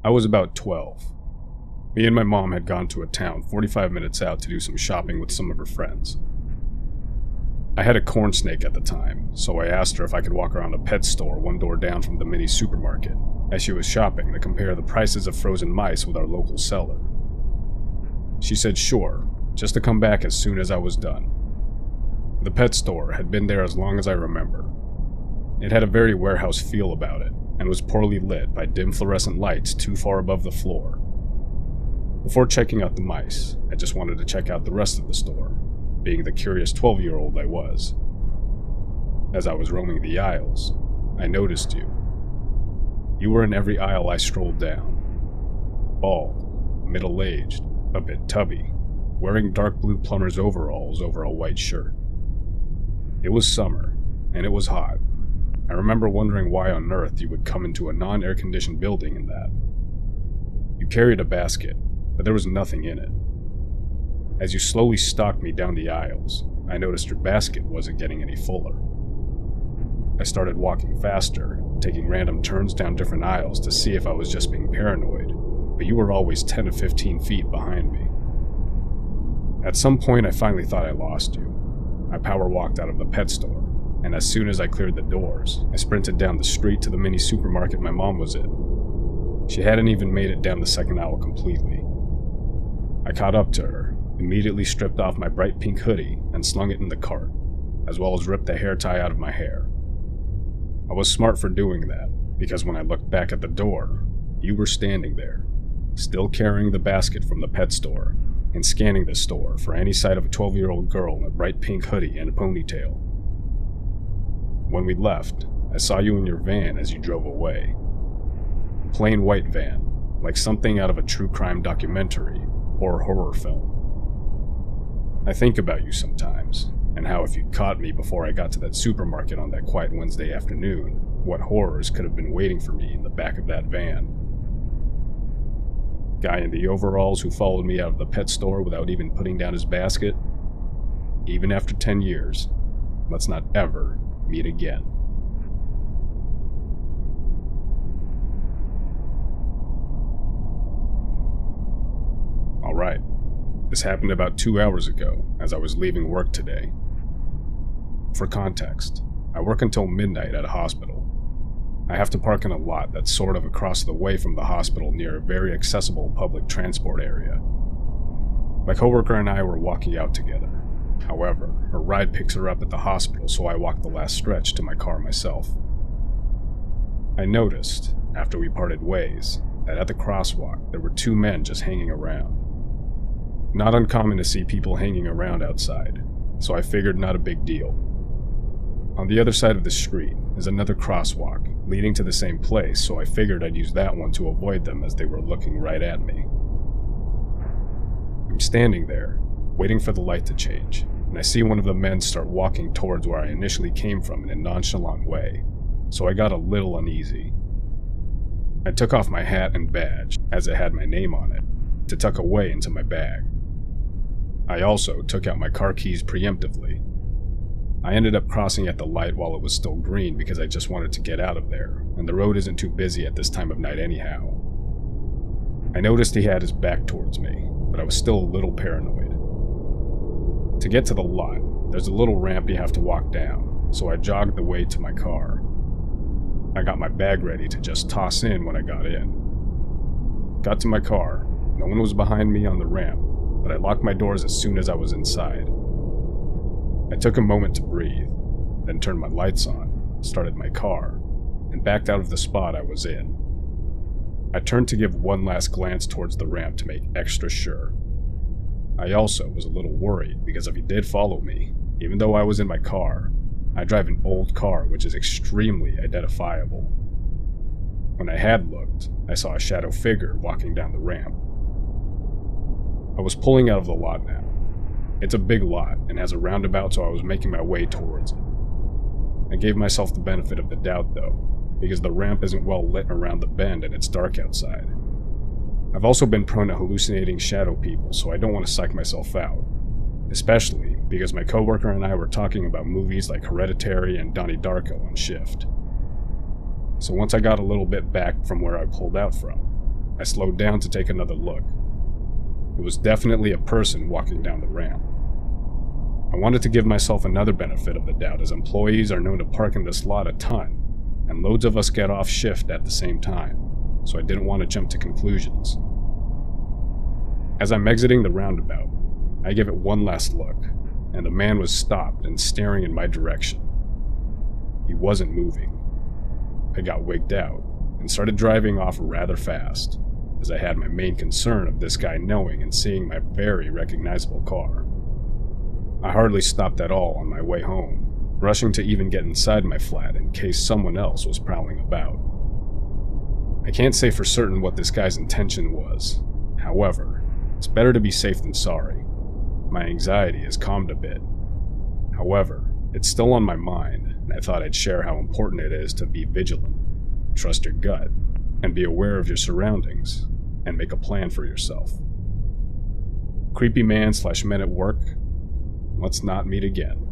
I was about 12. Me and my mom had gone to a town 45 minutes out to do some shopping with some of her friends. I had a corn snake at the time, so I asked her if I could walk around a pet store one door down from the mini supermarket, as she was shopping to compare the prices of frozen mice with our local seller. She said sure, just to come back as soon as I was done. The pet store had been there as long as I remember. It had a very warehouse feel about it, and was poorly lit by dim fluorescent lights too far above the floor. Before checking out the mice, I just wanted to check out the rest of the store, being the curious 12-year-old I was. As I was roaming the aisles, I noticed you. You were in every aisle I strolled down. Bald, middle-aged, a bit tubby, wearing dark blue plumber's overalls over a white shirt. It was summer, and it was hot. I remember wondering why on earth you would come into a non-air-conditioned building in that. You carried a basket, but there was nothing in it. As you slowly stalked me down the aisles, I noticed your basket wasn't getting any fuller. I started walking faster, taking random turns down different aisles to see if I was just being paranoid, but you were always 10 to 15 feet behind me. At some point, I finally thought I lost you. I power walked out of the pet store, and as soon as I cleared the doors, I sprinted down the street to the mini supermarket my mom was in. She hadn't even made it down the second aisle completely. I caught up to her, immediately stripped off my bright pink hoodie and slung it in the cart, as well as ripped the hair tie out of my hair. I was smart for doing that, because when I looked back at the door, you were standing there, still carrying the basket from the pet store, and scanning the store for any sight of a 12-year-old girl in a bright pink hoodie and a ponytail. When we left, I saw you in your van as you drove away. A plain white van, like something out of a true crime documentary or horror film. I think about you sometimes, and how if you'd caught me before I got to that supermarket on that quiet Wednesday afternoon, what horrors could have been waiting for me in the back of that van. Guy in the overalls who followed me out of the pet store without even putting down his basket? Even after 10 years, let's not ever meet again. Alright, this happened about 2 hours ago as I was leaving work today. For context, I work until midnight at a hospital. I have to park in a lot that's sort of across the way from the hospital near a very accessible public transport area. My coworker and I were walking out together. However, her ride picks her up at the hospital, so I walked the last stretch to my car myself. I noticed, after we parted ways, that at the crosswalk there were two men just hanging around. Not uncommon to see people hanging around outside, so I figured not a big deal. On the other side of the street is another crosswalk leading to the same place, so I figured I'd use that one to avoid them as they were looking right at me. I'm standing there, waiting for the light to change, and I see one of the men start walking towards where I initially came from in a nonchalant way, so I got a little uneasy. I took off my hat and badge, as it had my name on it, to tuck away into my bag. I also took out my car keys preemptively. I ended up crossing at the light while it was still green because I just wanted to get out of there, and the road isn't too busy at this time of night anyhow. I noticed he had his back towards me, but I was still a little paranoid. To get to the lot, there's a little ramp you have to walk down, so I jogged the way to my car. I got my bag ready to just toss in when I got in. Got to my car, no one was behind me on the ramp, but I locked my doors as soon as I was inside. I took a moment to breathe, then turned my lights on, started my car, and backed out of the spot I was in. I turned to give one last glance towards the ramp to make extra sure. I also was a little worried because if he did follow me, even though I was in my car, I drive an old car which is extremely identifiable. When I had looked, I saw a shadow figure walking down the ramp. I was pulling out of the lot now. It's a big lot and has a roundabout, so I was making my way towards it. I gave myself the benefit of the doubt though, because the ramp isn't well lit around the bend and it's dark outside. I've also been prone to hallucinating shadow people, so I don't want to psych myself out, especially because my coworker and I were talking about movies like Hereditary and Donnie Darko on shift. So once I got a little bit back from where I pulled out from, I slowed down to take another look. It was definitely a person walking down the ramp. I wanted to give myself another benefit of the doubt, as employees are known to park in this lot a ton, and loads of us get off shift at the same time, so I didn't want to jump to conclusions. As I'm exiting the roundabout, I give it one last look, and the man was stopped and staring in my direction. He wasn't moving. I got wigged out and started driving off rather fast, as I had my main concern of this guy knowing and seeing my very recognizable car. I hardly stopped at all on my way home, rushing to even get inside my flat in case someone else was prowling about. I can't say for certain what this guy's intention was. However, it's better to be safe than sorry. My anxiety has calmed a bit. However, it's still on my mind, and I thought I'd share how important it is to be vigilant, trust your gut, and be aware of your surroundings, and make a plan for yourself. Creepy man / men at work, let's not meet again.